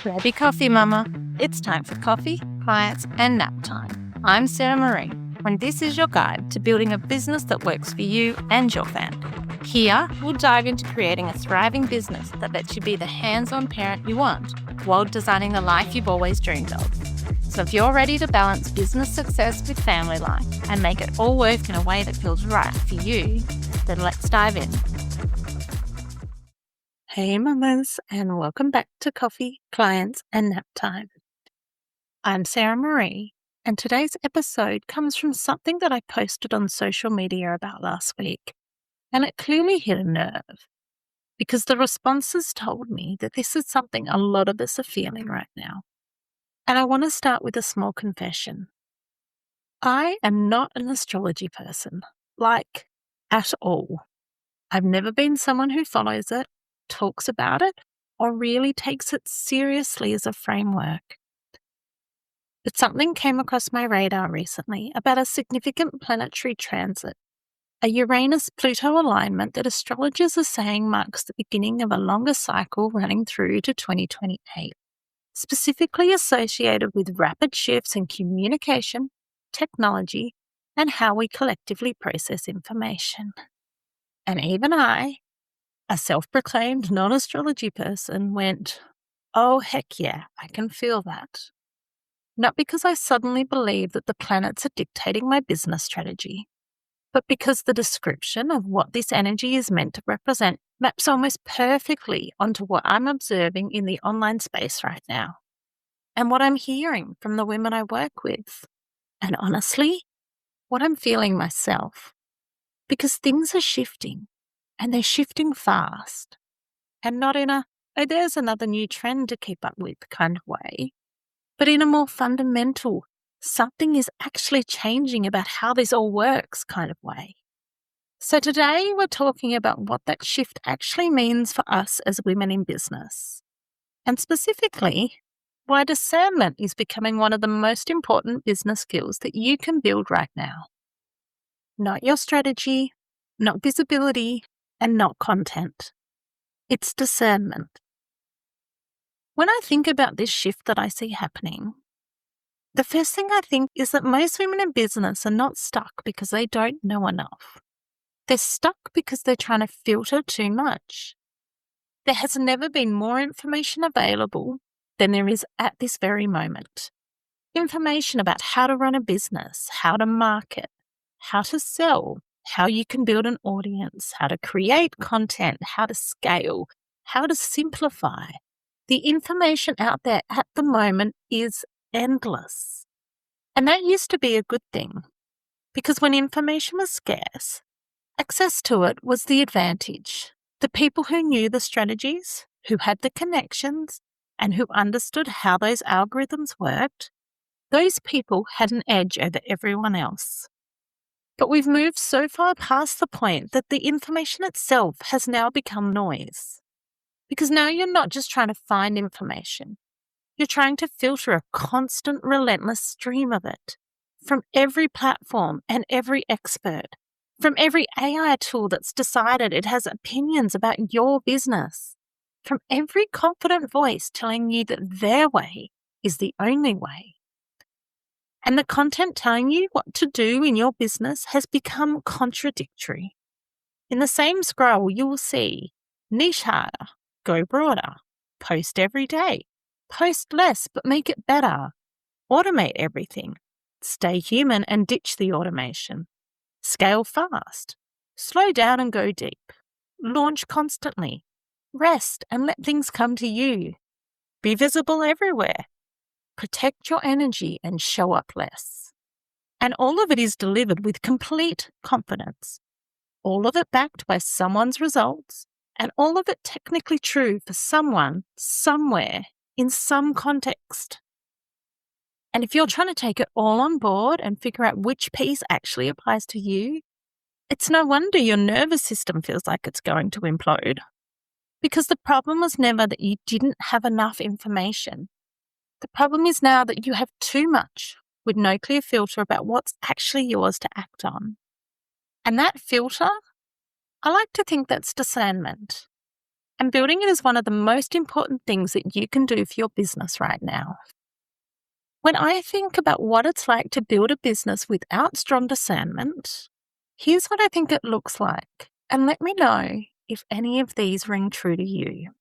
Grab your coffee, mama. It's time for coffee, clients, and nap time. I'm Sarah Marie, and this is your guide to building a business that works for you and your family. Here, we'll dive into creating a thriving business that lets you be the hands-on parent you want while designing the life you've always dreamed of. So if you're ready to balance business success with family life and make it all work in a way that feels right for you, then let's dive in. Hey mamas, and welcome back to Coffee, Clients, and Nap Time. I'm Sarah Marie, and today's episode comes from something that I posted on social media about last week, and it clearly hit a nerve because the responses told me that this is something a lot of us are feeling right now. And I want to start with a small confession. I am not an astrology person, at all. I've never been someone who follows it, talks about it, or really takes it seriously as a framework. But something came across my radar recently about a significant planetary transit, a Uranus-Pluto alignment that astrologers are saying marks the beginning of a longer cycle running through to 2028, specifically associated with rapid shifts in communication, technology, and how we collectively process information. And even I, a self-proclaimed non-astrology person, went, oh, heck yeah, I can feel that. Not because I suddenly believe that the planets are dictating my business strategy, but because the description of what this energy is meant to represent maps almost perfectly onto what I'm observing in the online space right now, and what I'm hearing from the women I work with, and honestly, what I'm feeling myself. Because things are shifting. And they're shifting fast, and not in a, oh, there's another new trend to keep up with kind of way, but in a more fundamental, something is actually changing about how this all works kind of way. So today we're talking about what that shift actually means for us as women in business, and specifically, why discernment is becoming one of the most important business skills that you can build right now. Not your strategy, not visibility, and not content. It's discernment. When I think about this shift that I see happening, the first thing I think is that most women in business are not stuck because they don't know enough. They're stuck because they're trying to filter too much. There has never been more information available than there is at this very moment. Information about how to run a business, how to market, how to sell, how you can build an audience, how to create content, how to scale, how to simplify. The information out there at the moment is endless. And that used to be a good thing, because when information was scarce, access to it was the advantage. The people who knew the strategies, who had the connections, and who understood how those algorithms worked, those people had an edge over everyone else. But we've moved so far past the point that the information itself has now become noise. Because now you're not just trying to find information. You're trying to filter a constant, relentless stream of it from every platform and every expert, from every AI tool that's decided it has opinions about your business, from every confident voice telling you that their way is the only way. And the content telling you what to do in your business has become contradictory. In the same scroll, you will see niche harder, go broader, post every day, post less but make it better, automate everything, stay human and ditch the automation, scale fast, slow down and go deep, launch constantly, rest and let things come to you, be visible everywhere, protect your energy and show up less. And all of it is delivered with complete confidence. All of it backed by someone's results, and all of it technically true for someone, somewhere, in some context. And if you're trying to take it all on board and figure out which piece actually applies to you, it's no wonder your nervous system feels like it's going to implode. Because the problem was never that you didn't have enough information. The problem is now that you have too much with no clear filter about what's actually yours to act on. And that filter, I like to think that's discernment. And building it is one of the most important things that you can do for your business right now. When I think about what it's like to build a business without strong discernment, here's what I think it looks like. And let me know if any of these ring true to you.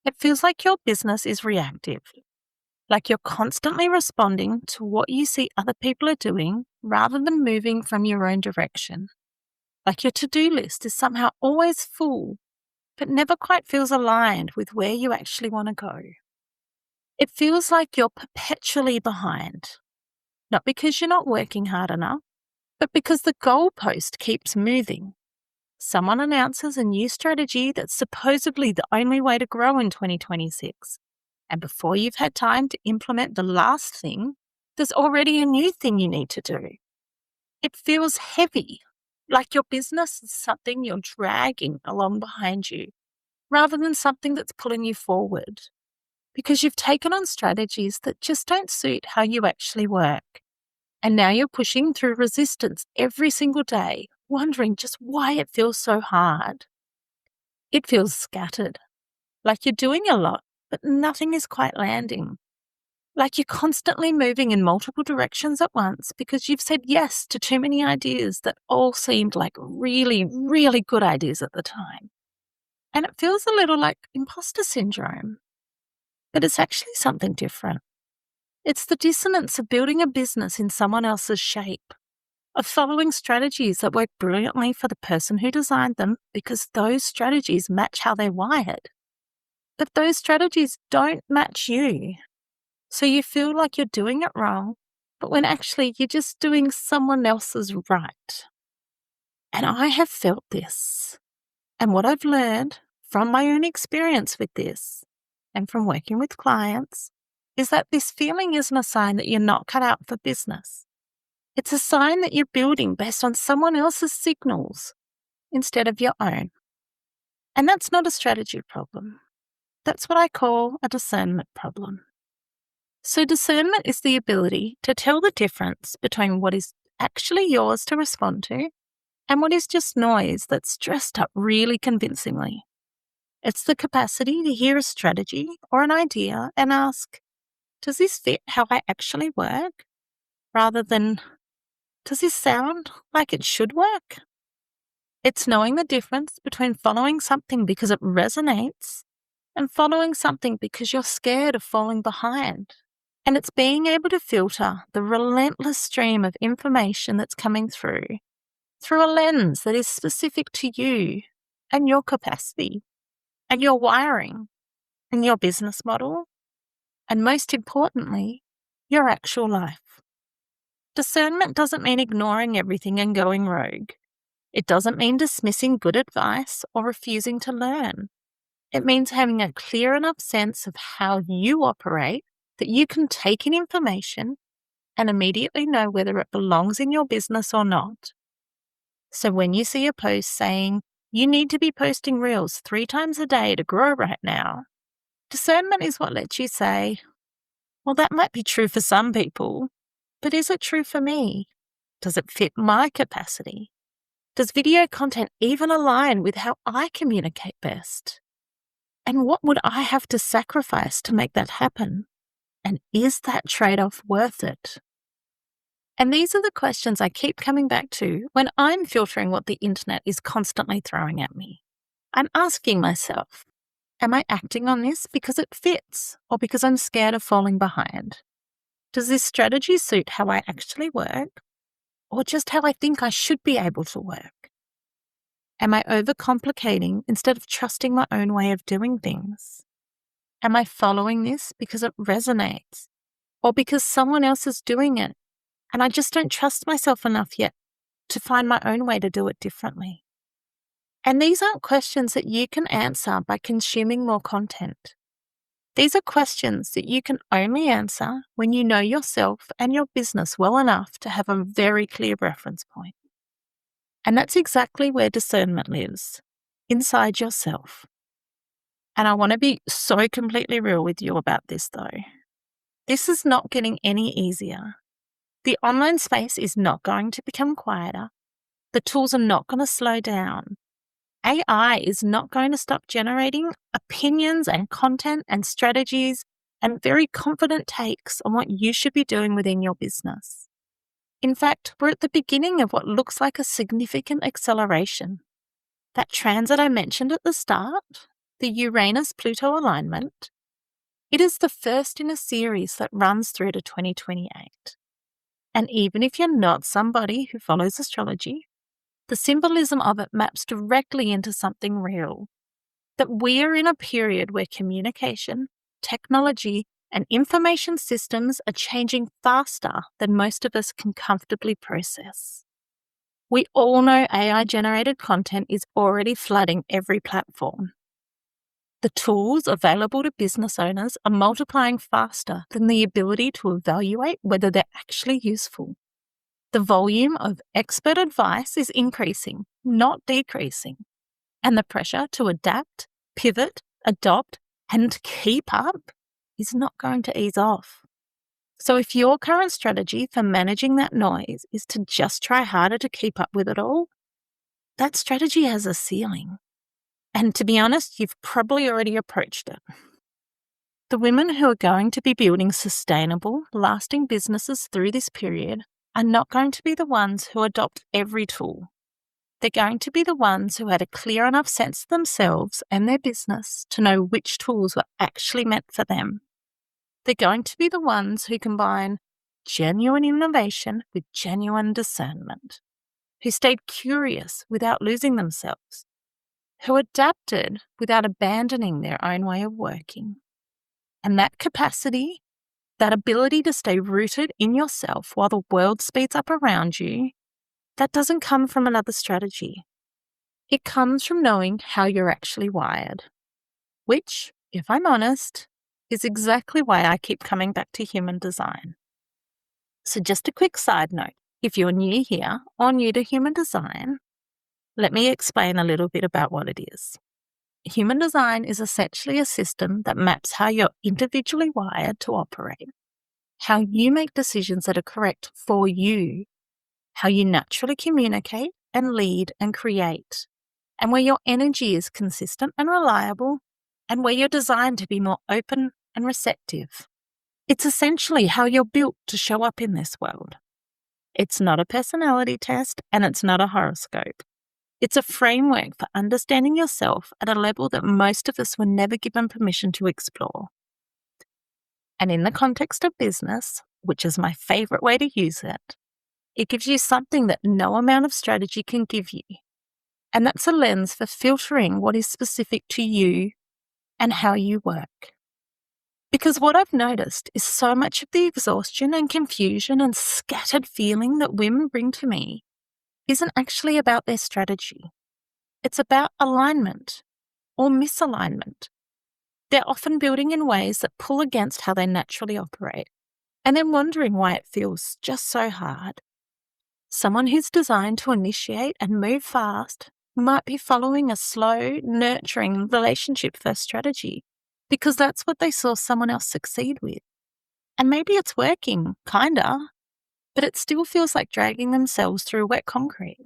It feels like your business is reactive, like you're constantly responding to what you see other people are doing rather than moving from your own direction. Like your to-do list is somehow always full, but never quite feels aligned with where you actually want to go. It feels like you're perpetually behind, not because you're not working hard enough, but because the goalpost keeps moving. Someone announces a new strategy that's supposedly the only way to grow in 2026. And before you've had time to implement the last thing, there's already a new thing you need to do. It feels heavy, like your business is something you're dragging along behind you, rather than something that's pulling you forward. Because you've taken on strategies that just don't suit how you actually work. And now you're pushing through resistance every single day, wondering just why it feels so hard. It feels scattered, like you're doing a lot, but nothing is quite landing. Like you're constantly moving in multiple directions at once because you've said yes to too many ideas that all seemed like really, really good ideas at the time. And it feels a little like imposter syndrome, but it's actually something different. It's the dissonance of building a business in someone else's shape, of following strategies that work brilliantly for the person who designed them because those strategies match how they're wired. But those strategies don't match you. So you feel like you're doing it wrong, but when actually you're just doing someone else's right. And I have felt this. And what I've learned from my own experience with this and from working with clients is that this feeling isn't a sign that you're not cut out for business. It's a sign that you're building based on someone else's signals instead of your own. And that's not a strategy problem. That's what I call a discernment problem. So discernment is the ability to tell the difference between what is actually yours to respond to and what is just noise that's dressed up really convincingly. It's the capacity to hear a strategy or an idea and ask, does this fit how I actually work? Rather than, does this sound like it should work? It's knowing the difference between following something because it resonates and following something because you're scared of falling behind. And it's being able to filter the relentless stream of information that's coming through a lens that is specific to you and your capacity and your wiring and your business model, and most importantly, your actual life. Discernment doesn't mean ignoring everything and going rogue. It doesn't mean dismissing good advice or refusing to learn. It means having a clear enough sense of how you operate that you can take in information and immediately know whether it belongs in your business or not. So when you see a post saying, you need to be posting reels 3 times a day to grow right now, discernment is what lets you say, well, that might be true for some people, but is it true for me? Does it fit my capacity? Does video content even align with how I communicate best? And what would I have to sacrifice to make that happen? And is that trade-off worth it? And these are the questions I keep coming back to when I'm filtering what the internet is constantly throwing at me. I'm asking myself, am I acting on this because it fits or because I'm scared of falling behind? Does this strategy suit how I actually work or just how I think I should be able to work? Am I overcomplicating instead of trusting my own way of doing things? Am I following this because it resonates or because someone else is doing it and I just don't trust myself enough yet to find my own way to do it differently? And these aren't questions that you can answer by consuming more content. These are questions that you can only answer when you know yourself and your business well enough to have a very clear reference point. And that's exactly where discernment lives, inside yourself. And I want to be so completely real with you about this though. This is not getting any easier. The online space is not going to become quieter. The tools are not going to slow down. AI is not going to stop generating opinions and content and strategies and very confident takes on what you should be doing within your business. In fact, we're at the beginning of what looks like a significant acceleration. That transit I mentioned at the start, the Uranus-Pluto alignment, it is the first in a series that runs through to 2028. And even if you're not somebody who follows astrology, the symbolism of it maps directly into something real. That we are in a period where communication, technology, and information systems are changing faster than most of us can comfortably process. We all know AI-generated content is already flooding every platform. The tools available to business owners are multiplying faster than the ability to evaluate whether they're actually useful. The volume of expert advice is increasing, not decreasing, and the pressure to adapt, pivot, adopt, and keep up is not going to ease off. So if your current strategy for managing that noise is to just try harder to keep up with it all, that strategy has a ceiling. And to be honest, you've probably already approached it. The women who are going to be building sustainable, lasting businesses through this period are not going to be the ones who adopt every tool. They're going to be the ones who had a clear enough sense of themselves and their business to know which tools were actually meant for them. They're going to be the ones who combine genuine innovation with genuine discernment, who stayed curious without losing themselves, who adapted without abandoning their own way of working. And that capacity, that ability to stay rooted in yourself while the world speeds up around you, that doesn't come from another strategy. It comes from knowing how you're actually wired, which, if I'm honest, is exactly why I keep coming back to human design. So just a quick side note, if you're new here or new to human design, let me explain a little bit about what it is. Human design is essentially a system that maps how you're individually wired to operate, how you make decisions that are correct for you, how you naturally communicate and lead and create, and where your energy is consistent and reliable, and where you're designed to be more open and receptive. It's essentially how you're built to show up in this world. It's not a personality test, and it's not a horoscope. It's a framework for understanding yourself at a level that most of us were never given permission to explore. And in the context of business, which is my favorite way to use it, it gives you something that no amount of strategy can give you. And that's a lens for filtering what is specific to you and how you work. Because what I've noticed is so much of the exhaustion and confusion and scattered feeling that women bring to me isn't actually about their strategy. It's about alignment or misalignment. They're often building in ways that pull against how they naturally operate, and then wondering why it feels just so hard. Someone who's designed to initiate and move fast might be following a slow, nurturing, relationship-first strategy because that's what they saw someone else succeed with. And maybe it's working, kinda, but it still feels like dragging themselves through wet concrete.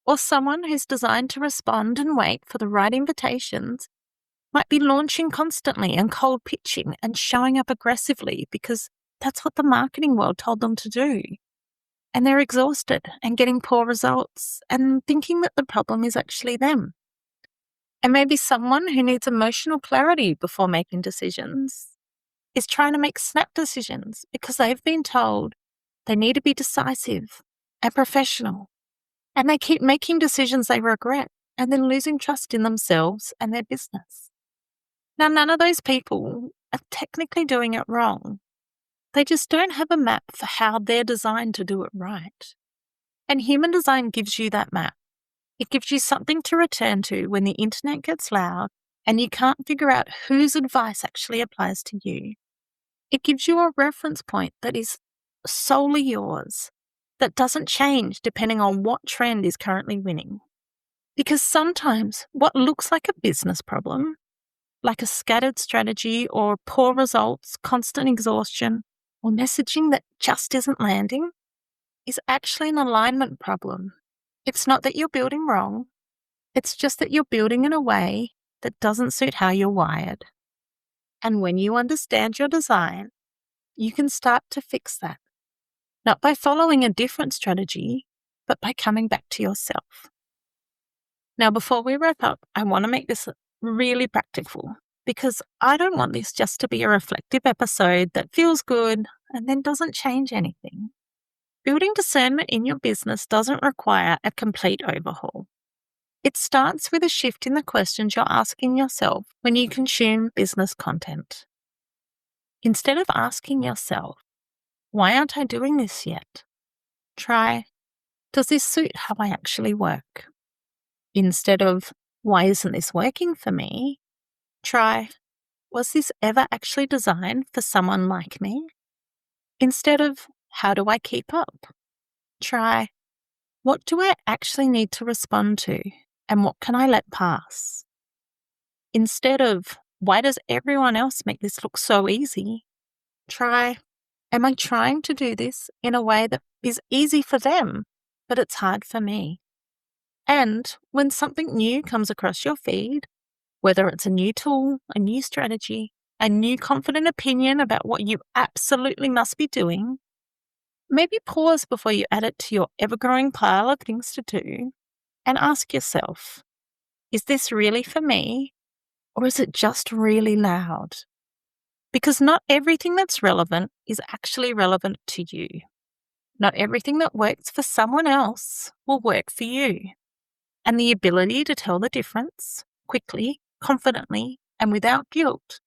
Or someone who's designed to respond and wait for the right invitations might be launching constantly and cold pitching and showing up aggressively because that's what the marketing world told them to do. And they're exhausted and getting poor results and thinking that the problem is actually them. And maybe someone who needs emotional clarity before making decisions is trying to make snap decisions because they've been told they need to be decisive and professional. And they keep making decisions they regret and then losing trust in themselves and their business. Now, none of those people are technically doing it wrong. They just don't have a map for how they're designed to do it right. And human design gives you that map. It gives you something to return to when the internet gets loud and you can't figure out whose advice actually applies to you. It gives you a reference point that is solely yours, that doesn't change depending on what trend is currently winning. Because sometimes what looks like a business problem, like a scattered strategy or poor results, constant exhaustion, or messaging that just isn't landing, is actually an alignment problem. It's not that you're building wrong. It's just that you're building in a way that doesn't suit how you're wired. And when you understand your design, you can start to fix that. Not by following a different strategy, but by coming back to yourself. Now, before we wrap up, I want to make this really practical because I don't want this just to be a reflective episode that feels good and then doesn't change anything. Building discernment in your business doesn't require a complete overhaul. It starts with a shift in the questions you're asking yourself when you consume business content. Instead of asking yourself, why aren't I doing this yet? Try, does this suit how I actually work? Instead of, why isn't this working for me? Try, was this ever actually designed for someone like me? Instead of, how do I keep up? Try, what do I actually need to respond to and what can I let pass? Instead of, why does everyone else make this look so easy? Try, am I trying to do this in a way that is easy for them, but it's hard for me? And when something new comes across your feed, whether it's a new tool, a new strategy, a new confident opinion about what you absolutely must be doing, maybe pause before you add it to your ever-growing pile of things to do and ask yourself, is this really for me or is it just really loud? Because not everything that's relevant is actually relevant to you. Not everything that works for someone else will work for you. And the ability to tell the difference quickly, confidently, and without guilt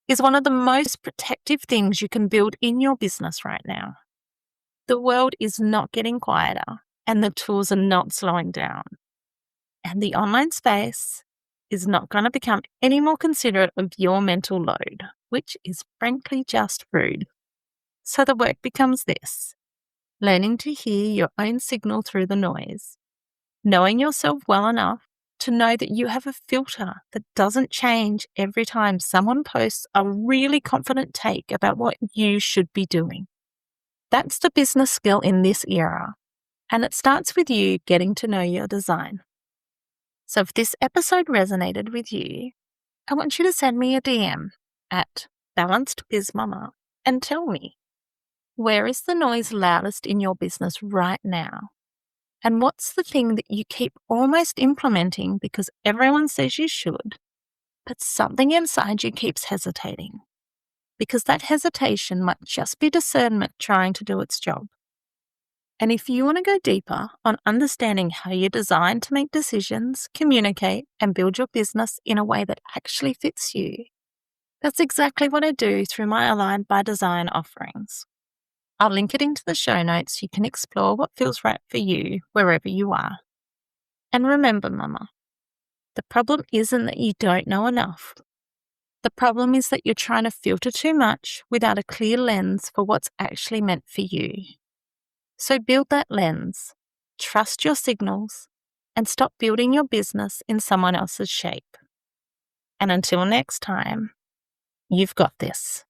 is one of the most protective things you can build in your business right now. The world is not getting quieter and the tools are not slowing down. And the online space is not going to become any more considerate of your mental load, which is frankly just rude. So the work becomes this: learning to hear your own signal through the noise, knowing yourself well enough to know that you have a filter that doesn't change every time someone posts a really confident take about what you should be doing. That's the business skill in this era, and it starts with you getting to know your design. So if this episode resonated with you, I want you to send me a DM at balancedbizmama and tell me, where is the noise loudest in your business right now? And what's the thing that you keep almost implementing because everyone says you should, but something inside you keeps hesitating? Because that hesitation might just be discernment trying to do its job. And if you want to go deeper on understanding how you're designed to make decisions, communicate, and build your business in a way that actually fits you, that's exactly what I do through my Aligned by Design offerings. I'll link it into the show notes so you can explore what feels right for you wherever you are. And remember, Mama, the problem isn't that you don't know enough. The problem is that you're trying to filter too much without a clear lens for what's actually meant for you. So build that lens, trust your signals, and stop building your business in someone else's shape. And until next time, you've got this.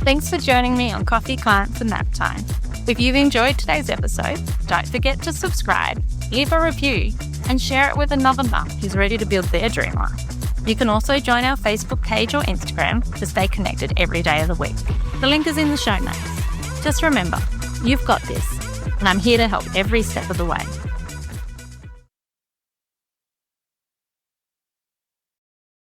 Thanks for joining me on Coffee, Clients and Nap Time. If you've enjoyed today's episode, don't forget to subscribe, leave a review, and share it with another mum who's ready to build their dream life. You can also join our Facebook page or Instagram to stay connected every day of the week. The link is in the show notes. Just remember, you've got this, and I'm here to help every step of the way.